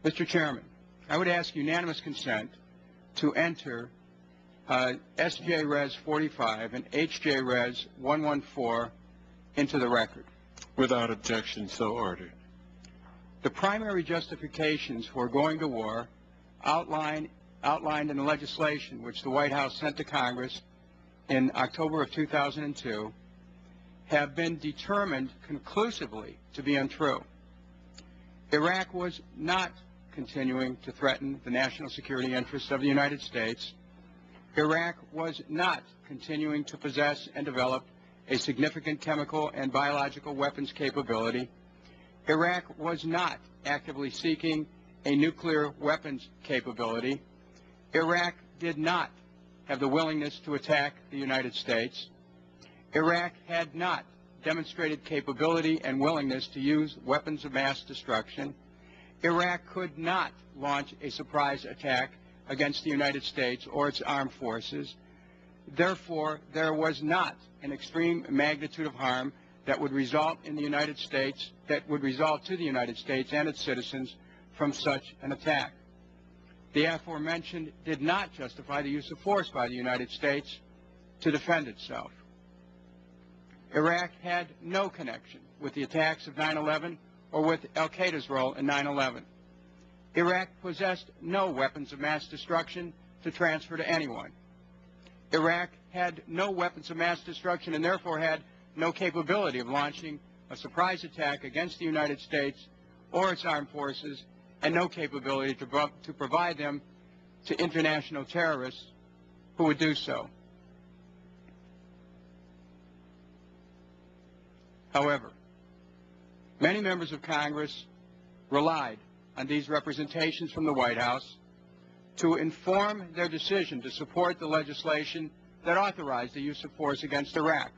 Mr. Chairman, I would ask unanimous consent to enter S.J. Res. 45 and H.J. Res. 114 into the record. Without objection, so ordered. The primary justifications for going to war outlined in the legislation which the White House sent to Congress in October of 2002 have been determined conclusively to be untrue. Iraq was not continuing to threaten the national security interests of the United States. Iraq was not continuing to possess and develop a significant chemical and biological weapons capability. Iraq was not actively seeking a nuclear weapons capability. Iraq did not have the willingness to attack the United States. Iraq had not demonstrated capability and willingness to use weapons of mass destruction. Iraq could not launch a surprise attack against the United States or its armed forces. Therefore, there was not an extreme magnitude of harm that would result in the United States, that would result to the United States and its citizens from such an attack. The aforementioned did not justify the use of force by the United States to defend itself. Iraq had no connection with the attacks of 9/11 or with al-Qaeda's role in 9/11. Iraq possessed no weapons of mass destruction to transfer to anyone. Iraq had no weapons of mass destruction and therefore had no capability of launching a surprise attack against the United States or its armed forces, and no capability to provide them to international terrorists who would do so. However, many members of Congress relied on these representations from the White House to inform their decision to support the legislation that authorized the use of force against Iraq.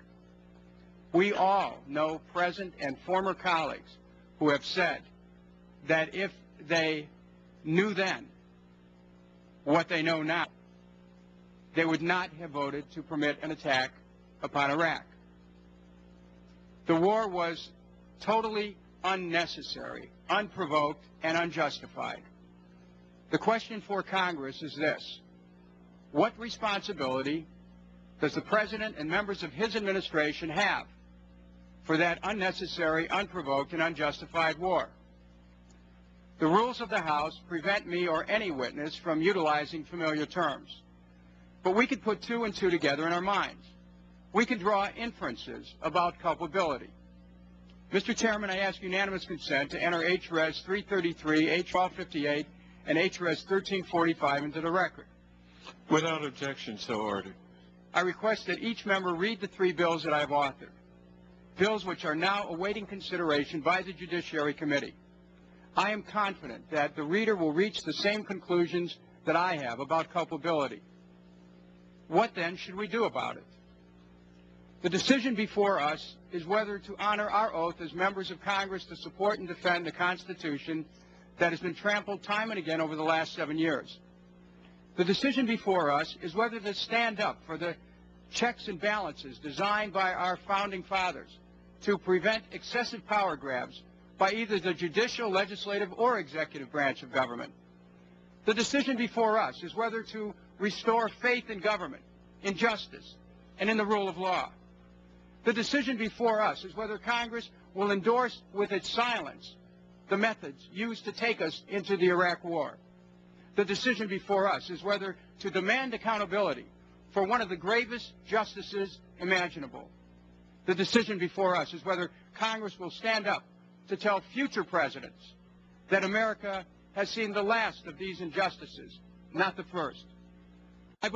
We all know present and former colleagues who have said that if they knew then what they know now, they would not have voted to permit an attack upon Iraq. The war was totally unnecessary, unprovoked, and unjustified. The question for Congress is this: what responsibility does the President and members of his administration have for that unnecessary, unprovoked, and unjustified war? The rules of the House prevent me or any witness from utilizing familiar terms, but we could put two and two together in our minds. We could draw inferences about culpability. Mr. Chairman, I ask unanimous consent to enter H.Res. 333, H.1258, and H.Res. 1345 into the record. Without objection, so ordered. I request that each member read the three bills that I have authored, bills which are now awaiting consideration by the Judiciary Committee. I am confident that the reader will reach the same conclusions that I have about culpability. What then should we do about it? The decision before us is whether to honor our oath as members of Congress to support and defend the Constitution that has been trampled time and again over the last 7 years. The decision before us is whether to stand up for the checks and balances designed by our founding fathers to prevent excessive power grabs by either the judicial, legislative, or executive branch of government. The decision before us is whether to restore faith in government, in justice, and in the rule of law. The decision before us is whether Congress will endorse with its silence the methods used to take us into the Iraq War. The decision before us is whether to demand accountability for one of the gravest justices imaginable. The decision before us is whether Congress will stand up to tell future presidents that America has seen the last of these injustices, not the first.